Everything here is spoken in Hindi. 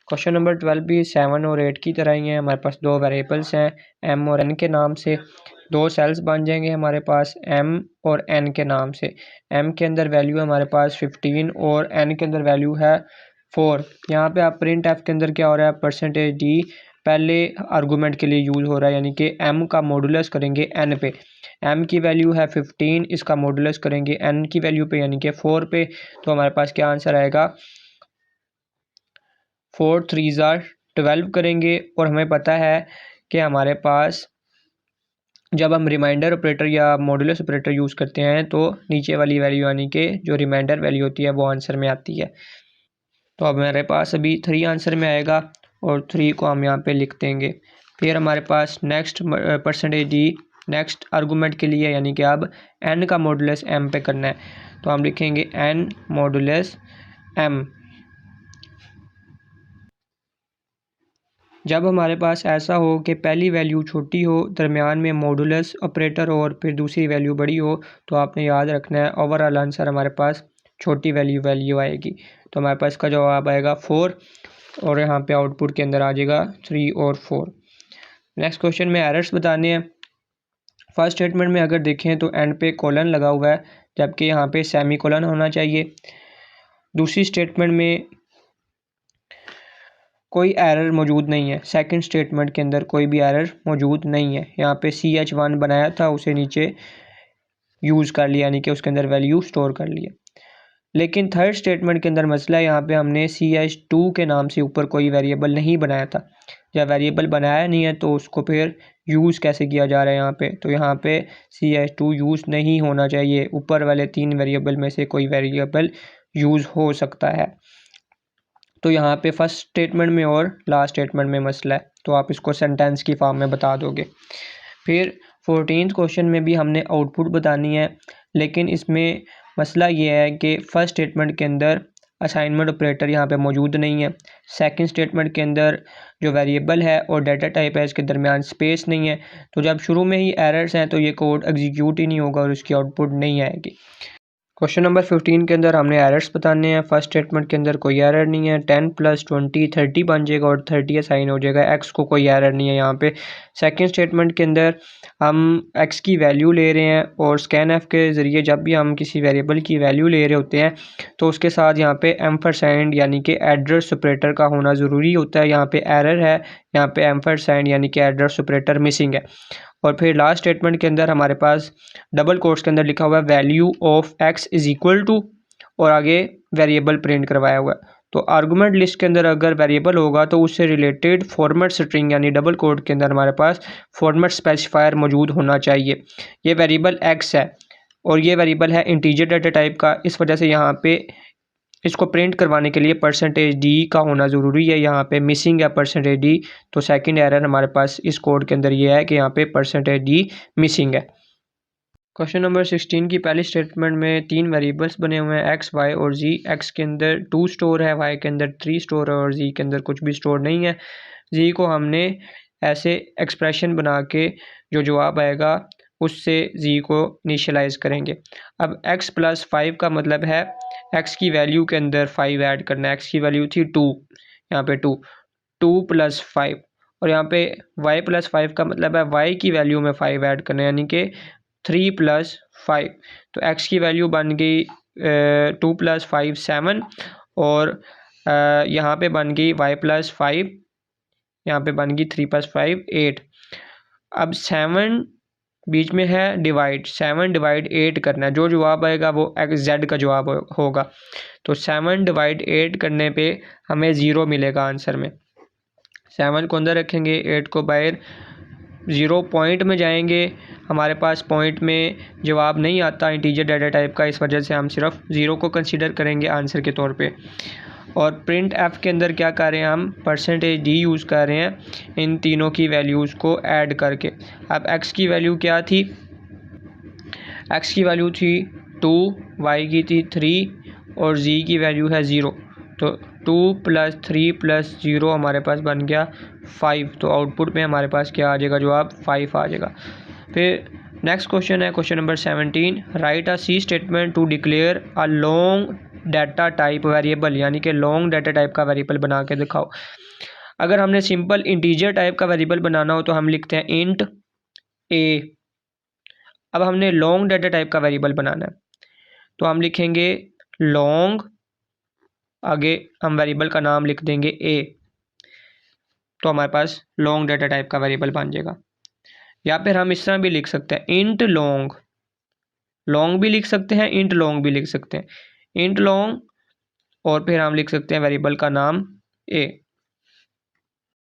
क्वेश्चन नंबर 12 भी 7 और 8 की तरह ही है। हमारे पास दो वेरिएबल्स हैं m और n के नाम से। दो सेल्स बन जाएंगे हमारे पास m और n के नाम से। m के अंदर वैल्यू है हमारे पास 15 और n के अंदर वैल्यू है 4। यहाँ पे आप प्रिंट एफ के अंदर क्या हो रहा है, परसेंटेज डी पहले आर्गूमेंट के लिए यूज़ हो रहा है, यानी कि m का मॉडुलस करेंगे n पे। m की वैल्यू है 15, इसका मॉडुलस करेंगे n की वैल्यू पे यानी कि 4 पे। तो हमारे पास क्या आंसर आएगा, 4 3 12 करेंगे। और हमें पता है कि हमारे पास जब हम रिमाइंडर ऑपरेटर या मॉडुलस ऑपरेटर यूज़ करते हैं तो नीचे वाली वैल्यू यानी कि जो रिमाइंडर वैल्यू होती है वो आंसर में आती है। तो अब हमारे पास अभी 3 आंसर में आएगा और 3 को हम यहाँ पे लिख देंगे। फिर हमारे पास next percentage D next argument के लिए, यानी कि अब n का मॉडुलस m पे करना है। तो हम लिखेंगे n मॉडुलस m। जब हमारे पास ऐसा हो कि पहली वैल्यू छोटी हो, दरमियान में मॉडुलस ऑपरेटर हो और फिर दूसरी वैल्यू बड़ी हो, तो आपने याद रखना है ओवरऑल आंसर हमारे पास छोटी वैल्यू आएगी। तो हमारे पास इसका जवाब आएगा 4 और यहाँ पे आउटपुट के अंदर आ जाएगा 3 और 4। नेक्स्ट क्वेश्चन में एरर्स बताने हैं। फर्स्ट स्टेटमेंट में अगर देखें तो एंड पे कोलन लगा हुआ है, जबकि यहाँ पे सेमी कोलन होना चाहिए। दूसरी स्टेटमेंट में कोई एरर मौजूद नहीं है। सेकंड स्टेटमेंट के अंदर कोई भी एरर मौजूद नहीं है। यहाँ पे CH1 बनाया था, उसे नीचे यूज़ कर लिया, यानी कि उसके अंदर वैल्यू स्टोर कर लिया। लेकिन थर्ड स्टेटमेंट के अंदर मसला है, यहाँ पे हमने CH2 के नाम से ऊपर कोई वेरिएबल नहीं बनाया था। जब वेरिएबल बनाया नहीं है तो उसको फिर यूज़ कैसे किया जा रहा है यहाँ पे, तो यहाँ पे CH2 यूज़ नहीं होना चाहिए। ऊपर वाले 3 वेरिएबल में से कोई वेरिएबल यूज़ हो सकता है। तो यहाँ पे फर्स्ट स्टेटमेंट में और लास्ट स्टेटमेंट में मसला है, तो आप इसको सेंटेंस की फॉर्म में बता दोगे। फिर 14th क्वेश्चन में भी हमने आउटपुट बतानी है, लेकिन इसमें मसला ये है कि फर्स्ट स्टेटमेंट के अंदर असाइनमेंट ऑपरेटर यहाँ पे मौजूद नहीं है। सेकंड स्टेटमेंट के अंदर जो वेरिएबल है और डाटा टाइप है, इसके दरमियान स्पेस नहीं है। तो जब शुरू में ही एरर्स हैं तो ये कोड एग्जीक्यूट ही नहीं होगा और उसकी आउटपुट नहीं आएगी। क्वेश्चन नंबर 15 के अंदर हमने एरर्स बताने हैं। फर्स्ट स्टेटमेंट के अंदर कोई एरर नहीं है। 10 + 20 30 बन जाएगा और 30 असाइन हो जाएगा। एक्स को कोई एरर नहीं है यहाँ पे। सेकंड स्टेटमेंट के अंदर हम एक्स की वैल्यू ले रहे हैं और स्कैन एफ के ज़रिए जब भी हम किसी वेरिएबल की वैल्यू ले रहे होते हैं तो उसके साथ यहाँ पे एम्परसैंड यानी कि एड्रेस ऑपरेटर का होना ज़रूरी होता है। यहाँ पे एरर है, यहाँ पे एम्परसैंड यानी कि एड्रेस ऑपरेटर मिसिंग है। और फिर लास्ट स्टेटमेंट के अंदर हमारे पास डबल कोट्स के अंदर लिखा हुआ है value of X is equal to और आगे वेरिएबल प्रिंट करवाया हुआ है। तो आर्गूमेंट लिस्ट के अंदर अगर वेरिएबल होगा तो उससे रिलेटेड फॉर्मेट स्ट्रिंग यानी डबल कोट के अंदर हमारे पास फॉर्मेट स्पेसिफायर मौजूद होना चाहिए। ये वेरिएबल एक्स है और ये वेरिएबल है इंटीजर डाटा टाइप का, इस वजह से यहाँ पे इसको प्रिंट करवाने के लिए परसेंटेज डी का होना ज़रूरी है। यहाँ पे मिसिंग है परसेंटेज डी, तो सेकंड एरर हमारे पास इस कोड के अंदर ये है कि यहाँ पे परसेंटेज डी मिसिंग है। क्वेश्चन नंबर 16 की पहली स्टेटमेंट में 3 वेरिएबल्स बने हुए हैं एक्स, वाई और जी। एक्स के अंदर 2 स्टोर है, वाई के अंदर 3 स्टोर है और जी के अंदर कुछ भी स्टोर नहीं है। जी को हमने ऐसे एक्सप्रेशन बना के जो जवाब आएगा उससे जी को इनिशियलाइज करेंगे। अब x + 5 का मतलब है x की वैल्यू के अंदर 5 ऐड करना है। x की वैल्यू थी 2, यहाँ पे 2 + 5 और यहाँ पे y + 5 का मतलब है y की वैल्यू में 5 ऐड करना है, यानी कि 3 + 5। तो x की वैल्यू बन गई 2 + 5 7 और यहाँ पे बन गई y + 5, यहाँ पे बन गई 3 + 5 8। अब 7 बीच में है डिवाइड, 7 / 8 करना है। जो जवाब आएगा वो z का जवाब होगा। तो 7 / 8 करने पे हमें 0 मिलेगा आंसर में। 7 को अंदर रखेंगे, 8 को बाहर, 0 पॉइंट में जाएंगे। हमारे पास पॉइंट में जवाब नहीं आता इंटीजर डाटा टाइप का, इस वजह से हम सिर्फ 0 को कंसीडर करेंगे आंसर के तौर पे। और प्रिंट एफ के अंदर क्या कर रहे हैं, हम परसेंटेज डी यूज़ कर रहे हैं इन तीनों की वैल्यूज़ को ऐड करके। अब एक्स की वैल्यू क्या थी, एक्स की वैल्यू थी 2, वाई की थी 3 और जी की वैल्यू है 0। तो 2 + 3 + 0 हमारे पास बन गया 5। तो आउटपुट में हमारे पास क्या आ जाएगा, जवाब 5 आ जाएगा। फिर नेक्स्ट क्वेश्चन है question number 17। Write a C statement to declare a long data type variable यानी कि लॉन्ग डाटा टाइप का वेरिएबल बना के दिखाओ। अगर हमने सिंपल इंटीजर टाइप का वेरिएबल बनाना हो तो हम लिखते हैं इंट ए। अब हमने लॉन्ग डाटा टाइप का वेरिएबल बनाना है तो हम लिखेंगे लॉन्ग, आगे हम वेरिएबल का नाम लिख देंगे ए, तो हमारे पास लॉन्ग डाटा टाइप का वेरिएबल बन जाएगा। या फिर हम इस तरह भी लिख सकते हैं इंट लॉन्ग, लॉन्ग भी लिख सकते हैं, इंट लॉन्ग भी लिख सकते हैं, इंट लॉन्ग और फिर हम लिख सकते हैं वेरिएबल का नाम ए।